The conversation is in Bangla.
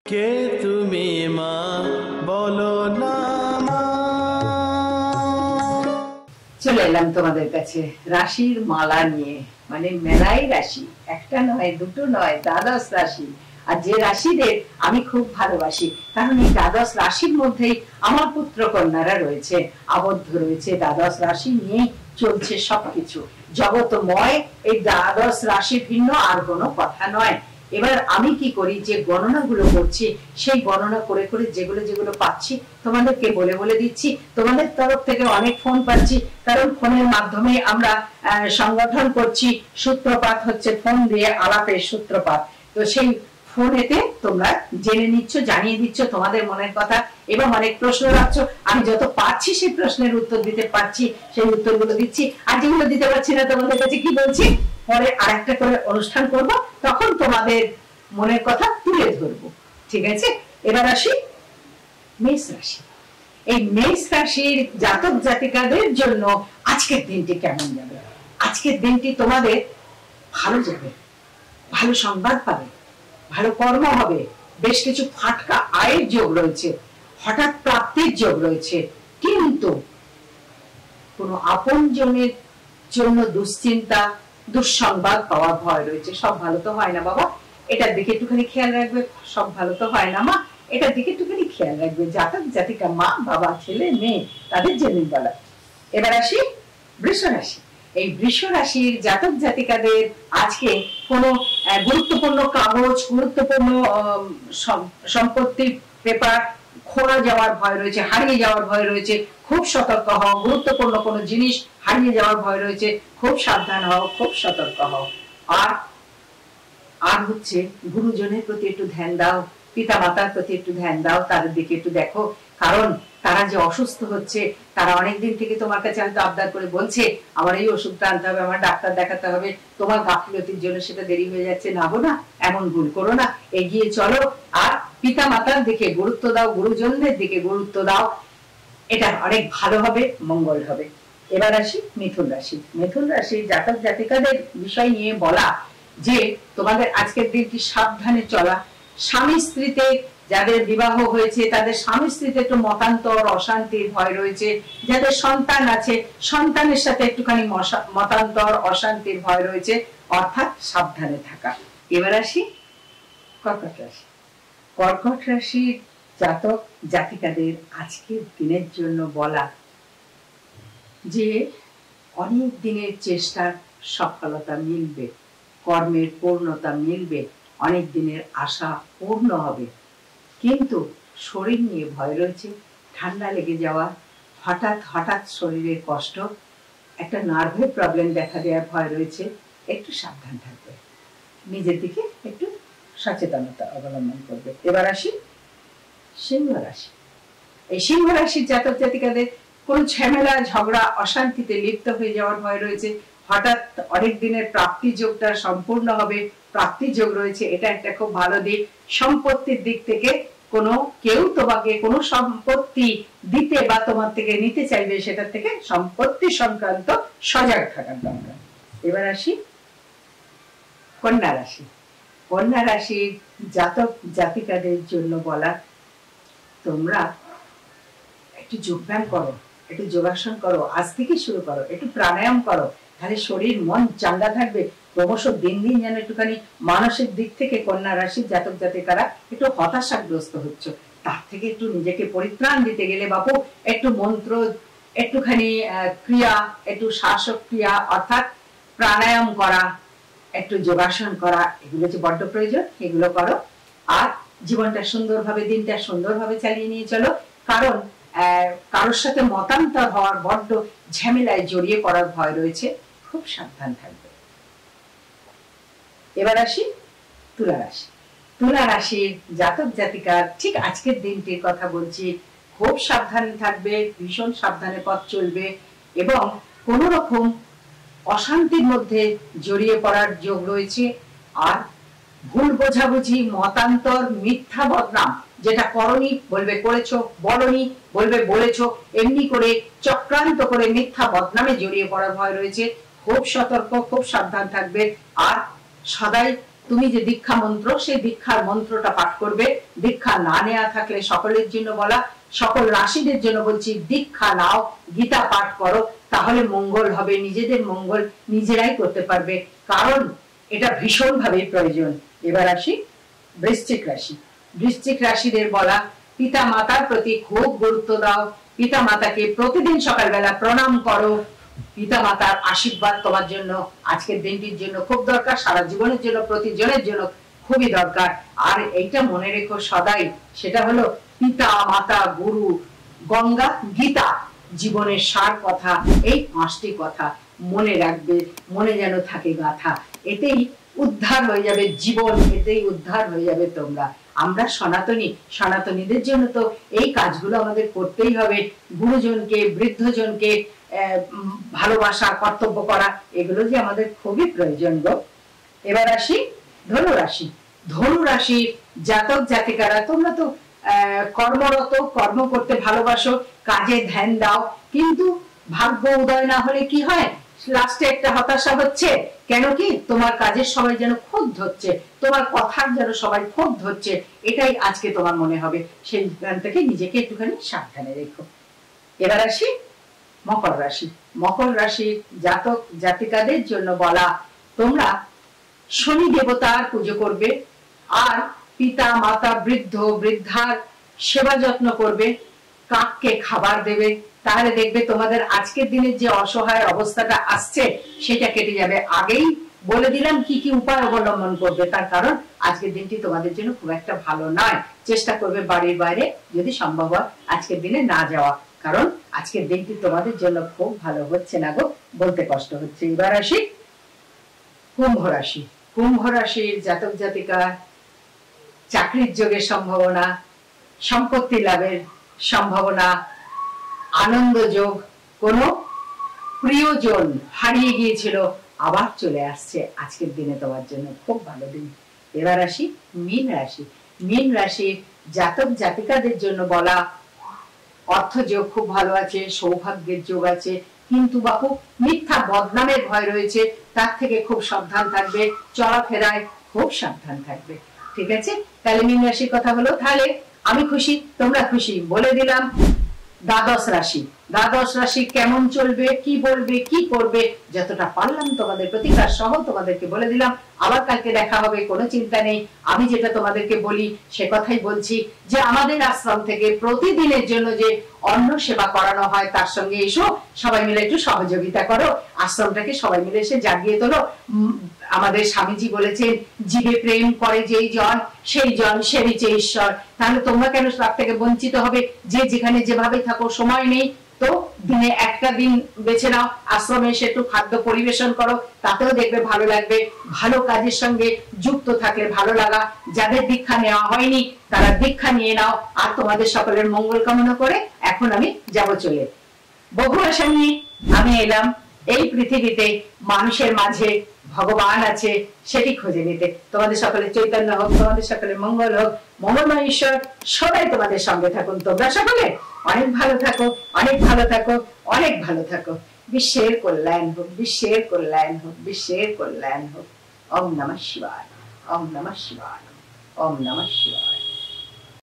কে তুমি মা বলো না মা। চলে এলাম তোমাদের কাছে রাশির মালা নিয়ে, মানে মেলাই রাশি, একটা নয় দুটো নয়, দ্বাদশ রাশি। আর যে রাশিদের আমি খুব ভালোবাসি, কারণ এই দ্বাদশ রাশির মধ্যেই আমার পুত্র কন্যারা রয়েছে, আবদ্ধ রয়েছে। দ্বাদশ রাশি নিয়েই চলছে সবকিছু, জগতময়। এই দ্বাদশ রাশি ভিন্ন আর কোনো কথা নয়। এবার আমি কি করি, যে গণনাগুলো করছি সেই গণনা করে করে যেগুলো যেগুলো পাচ্ছি তোমাদেরকে বলে বলে দিচ্ছি। তোমাদের তরফ থেকে অনেক ফোন পাচ্ছি, কারণ ফোনের মাধ্যমে আমরা সংগঠন করছি। সূত্রপাত হচ্ছে ফোন দিয়ে, আলাপের সূত্রপাত। তো সেই ফোনেতে তোমরা জেনে নিচ্ছ, জানিয়ে দিচ্ছ তোমাদের মনের কথা, এবং অনেক প্রশ্ন রাখছো। আমি যত পাচ্ছি সেই প্রশ্নের উত্তর দিতে পারছি, সেই উত্তরগুলো দিচ্ছি। আর যেগুলো দিতে পারছি না তোমাদের কাছে কি বলছি, পরে আরেকটা করে অনুষ্ঠান করব, তখন তোমাদের মনের কথা তুলে ধরবো, ঠিক আছে? এবার আসি মেষ রাশি। এই মেষ রাশির জাতক জাতিকাদের জন্য আজকের দিনটি কেমন যাবে? আজকের দিনটি তোমাদের ভালো যাবে, ভালো সংবাদ পাবে, ভালো কর্ম হবে, বেশ কিছু ফাটকা আয়ের যোগ রয়েছে, হঠাৎ প্রাপ্তির যোগ রয়েছে। কিন্তু কোন আপন জনের জন্য দুশ্চিন্তা, দুঃসংবাদ পাওয়ার ভয় রয়েছে। সব ভালো তো হয় না বাবা, এটার দিকে একটুখানি খেয়াল রাখবে। সব ভালো তো হয় না মা, এটার দিকে একটুখানি খেয়াল রাখবে। জাতক জাতিকা, মা বাবা, ছেলে মেয়ে, তাদের জন্য বলা। এবার আসি বৃষ রাশি। এই বৃষ রাশির জাতক জাতিকাদের আজকে কোনো গুরুত্বপূর্ণ কাগজ, গুরুত্বপূর্ণ সম্পত্তির পেপার খোয়া যাওয়ার ভয় রয়েছে, হারিয়ে যাওয়ার ভয় রয়েছে। খুব সতর্ক হও। গুরুত্বপূর্ণ কোনো জিনিস হারিয়ে যাওয়ার ভয় রয়েছে, খুব সাবধান হও, খুব সতর্ক হও। আর হচ্ছে গুরুজনের প্রতি একটু ধ্যান দাও, পিতা মাতার প্রতি একটু ধ্যান দাও, তাদের দিকে একটু দেখো। কারণ তারা যে অসুস্থ হচ্ছে, তারা অনেকদিন থেকে তোমার কাছে হয়তো আবদার করে বলছে আমার এই ওষুধটা আনতে হবে, আমার ডাক্তার দেখাতে হবে। তোমার গাফিলতির জন্য সেটা দেরি হয়ে যাচ্ছে। না গো না, এমন ভুল করো না, এগিয়ে চলো। আর পিতা মাতার দিকে গুরুত্ব দাও, গুরুজনদের দিকে গুরুত্ব দাও, এটা অনেক ভালো হবে, মঙ্গল হবে। এবার আসি মিথুন রাশি। মিথুন রাশির জাতক জাতিকাদের বিষয় নিয়ে বলা যে তোমাদের আজকের দিনটি সাবধানে চলা। স্বামী স্ত্রীতে যাদের বিবাহ হয়েছে তাদের স্বামী স্ত্রীতে একটু মতান্তর, অশান্তির ভয় রয়েছে। যাদের সন্তান আছে, সন্তানের সাথে একটুখানি মতান্তর, অশান্তির ভয় রয়েছে, অর্থাৎ সাবধানে থাকা। এবার আসি কর্কট রাশি। কর্কট রাশির জাতক জাতিকাদের আজকের দিনের জন্য বলা যে অনেক দিনের চেষ্টার সফলতা মিলবে, কর্মের পূর্ণতা মিলবে, অনেক দিনের আশা পূর্ণ হবে। কিন্তু শরীর নিয়ে ভয় রয়েছে, ঠান্ডা লেগে যাওয়া, হঠাৎ হঠাৎ শরীরের কষ্ট, একটা নার্ভের প্রবলেম দেখা দেওয়ার ভয় রয়েছে। একটু সাবধান থাকবে, নিজের দিকে একটু সচেতনতা অবলম্বন করবে। এবার আসি সিংহ রাশি। এই সিংহ রাশির জাতক জাতিকাদের কোন ঝামেলা, ঝগড়া, অশান্তিতে লিপ্ত হয়ে যাওয়ার ভয় রয়েছে। হঠাৎ অনেক দিনের প্রাপ্তি যোগটা সম্পূর্ণ হবে, প্রাপ্তি যোগ রয়েছে, এটা একটা খুব ভালো দিক। সম্পত্তির দিক থেকে কোনো কেউ তোমাকে কোনো সম্পত্তি দিতে বা তোমার থেকে নিতে চাইবে, সেটা থেকে সম্পত্তি সংক্রান্ত সজাগ থাকার দরকার। এবার আসি কন্যা রাশি। কন্যা রাশির জাতক জাতিকাদের জন্য বলা তোমরা একটু যোগব্যায়াম করো, একটু যোগাসন করো, আজ থেকে শুরু করো, একটু প্রাণায়াম করো, তাহলে শরীর মন চাঙ্গা থাকবে। ক্রমশ দিন দিন যেন একটুখানি মানসিক দিক থেকে কন্যা রাশির জাতক জাতিকারা একটু হতাশাগ্রস্ত হচ্ছে, তার থেকে একটু নিজেকে পরিত্রাণ দিতে গেলে বাপু একটু মন্ত্র, একটুখানি ক্রিয়া, একটু শ্বাসক ক্রিয়া অর্থাৎ প্রাণায়াম করা, একটু যোগাসন করা, এগুলো যে বড্ড প্রয়োজন, এগুলো করো। আর জীবনটা সুন্দরভাবে, দিনটা সুন্দরভাবে চালিয়ে নিয়ে চলো। কারণ কারোর সাথে মতান্তর হওয়ার, বড্ড ঝামেলায় জড়িয়ে পড়ার ভয় রয়েছে, খুব সাবধান থাকবে। এবার আসি তুলা রাশি। তুলা রাশির জাতক জাতিকার ঠিক আজকের দিনটির কথা বলছি, খুব সাবধানে থাকবে, ভীষণ সাবধানে পথ চলবে, এবং কোন রকম অশান্তির মধ্যে জড়িয়ে পড়ার যোগ রয়েছে। আর ভুল বোঝাবুঝি, মতান্তর, মিথ্যা বদনাম, যেটা করনি বলবে করেছো, বলনি বলবে বলেছো, এমনি করে চক্রান্ত করে মিথ্যা বদনামে জড়িয়ে পড়ার ভয় রয়েছে। খুব সতর্ক, খুব সাবধান থাকবে। আর সদাই তুমি যে দীক্ষা মন্ত্র, সেই দীক্ষার মন্ত্রটা পাঠ করবে। দীক্ষা না নেওয়া থাকলে সকলের জন্য বলা, সকল রাশিদের জন্য বলছি, দীক্ষা নাও, গীতা পাঠ করো, তাহলে মঙ্গল হবে। নিজেদের মঙ্গল নিজেরাই করতে পারবে, কারণ এটা ভীষণ ভাবে প্রয়োজন। এবার আসি বৃশ্চিক রাশি। বৃশ্চিক রাশিদের বলা, পিতা মাতার প্রতি খুব গুরুত্ব দাও। পিতা মাতাকে প্রতিদিন সকালবেলা প্রণাম করো। পিতা মাতার আশীর্বাদ তোমার জন্য আজকের দিনটির জন্য খুব দরকার, সারা জীবনের জন্য, প্রতিজনের জন্য খুবই দরকার। আর এইটা মনে রেখো সদাই, সেটা হলো পিতা মাতা গুরু গঙ্গা গীতা জীবনের সার কথা। এই 5টি কথা মনে রাখবে, মনে যেন থাকে গাথা। এতেই উদ্ধার হয়ে যাবে জীবন, এতেই উদ্ধার হয়ে যাবে তোমরা। আমরা সনাতনী, সনাতনীদের জন্য তো এই কাজগুলো আমাদের করতেই হবে। গুরুজনকে, বৃদ্ধজনকে ভালোবাসা, কর্তব্য করা, এগুলো যে আমাদের খুবই প্রয়োজন গো। এবার আসি ধনুরাশি। ধনুরাশির জাতক জাতিকারা, তোমরা তো কর্মরত, কর্ম করতে ভালোবাসো, কাজে ধ্যান দাও, কিন্তু ভাগ্য উদয় না হলে কি হয়, লাস্টে একটা হতাশা হচ্ছে। কেন কি, তোমার কাজের সবাই যেন খুদ ধরছে, তোমার কথার যেন সবাই খুদ ধরছে, এটাই আজকে তোমার মনে হবে। সেই গান থেকে নিজেকে একটুখানি সাবধানে রেখো। এবার আসি মকর রাশি। মকর রাশির জাতক জাতিকাদের জন্য বলা, তোমরা শনি দেবতার পুজো করবে, আর পিতা মাতা বৃদ্ধ বৃদ্ধার সেবা যত্ন করবে, কাককে খাবার দেবে, তাহলে দেখবে তোমাদের আজকের দিনের যে অসহায় অবস্থাটা আসছে সেটা কেটে যাবে। আগেই বলে দিলাম কি কি উপায় অবলম্বন করবে, তার কারণ আজকের দিনটি তোমাদের জন্য খুব একটা ভালো নয়। চেষ্টা করবে বাড়ির বাইরে যদি সম্ভব হয় আজকের দিনে না যাওয়া, কারণ আজকের দিনটি তোমাদের জন্য খুব ভালো হচ্ছে না গো, বলতে কষ্ট হচ্ছে। এবার আসি কুম্ভ রাশি। কুম্ভ রাশির জাতক জাতিকা, চাকরির যোগের সম্ভাবনা, সম্পত্তি লাভের সম্ভাবনা, আনন্দ যোগ, কোন প্রিয়জন হারিয়ে গিয়েছিল আবার চলে আসছে আজকের দিনে তোমার জন্য খুব ভালো দিন। এবার আসি মীন রাশি। মীন রাশির জাতক জাতিকাদের জন্য বলা, অর্থ যোগ খুব ভালো আছে, সৌভাগ্যের যোগ আছে, কিন্তু বাপু মিথ্যা বদনামের ভয় রয়েছে, তার থেকে খুব সাবধান থাকবে, চলাফেরায় খুব সাবধান থাকবে। ঠিক আছে, তাহলে মীন রাশির কথা হলো। তাহলে আমি খুশি, তোমরা খুশি, বলে দিলাম দ্বাদশ রাশি। দ্বাদশ রাশি কেমন চলবে, কি বলবে, কি করবে, যতটা পারলাম তোমাদের প্রতিকার সহ তোমাদেরকে বলে দিলাম। আবার কালকে দেখা হবে, কোনো চিন্তা নেই। আমি যেটা তোমাদেরকে বলি সে কথাই বলছি, যে আমাদের আশ্রম থেকে প্রতিদিনের জন্য যে অন্ন সেবা করানো হয়, তার সঙ্গে এসো, সবাই মিলে একটু সহযোগিতা করো, আশ্রমটাকে সবাই মিলে এসে জাগিয়ে তোলো। আমাদের স্বামীজি বলেছেন, জীবে প্রেম করে যেই জন, সেই জন সেবিছে ঈশ্বর। তাহলে তোমরা কেন তার থেকে বঞ্চিত হবে? যে যেখানে যেভাবে থাকো, সময় নেই তো দিনে একটা দিন বেছে নাও, আশ্রমে এসে একটু খাদ্য পরিবেশন করো, তাতেও দেখবে ভালো লাগবে। ভালো কাজের সঙ্গে যুক্ত থাকলে ভালো লাগা। যাদের দীক্ষা নেওয়া হয়নি তারা দীক্ষা নিয়ে নাও। আর তোমাদের সকলের মঙ্গল কামনা করে এখন আমি যাব চলে। বহু আশা নিয়ে আমি এলাম এই পৃথিবীতে, মানুষের মাঝে ভগবান আছে সেটি খুঁজে নিতে। তোমাদের সকলের চৈতন্য হোক, তোমাদের সকলের মঙ্গল হোক, মঙ্গলময় ঈশ্বর সবাই তোমাদের সঙ্গে থাকুন। তোমরা সকলে অনেক ভালো থাকো, অনেক ভালো থাকো, অনেক ভালো থাকো। বিশ্বের কল্যাণ হোক, বিশ্বের কল্যাণ হোক, বিশ্বের কল্যাণ হোক। ওম নমঃ শিবায়, ওম নমঃ শিবায়, ওম নমঃ শিবায়।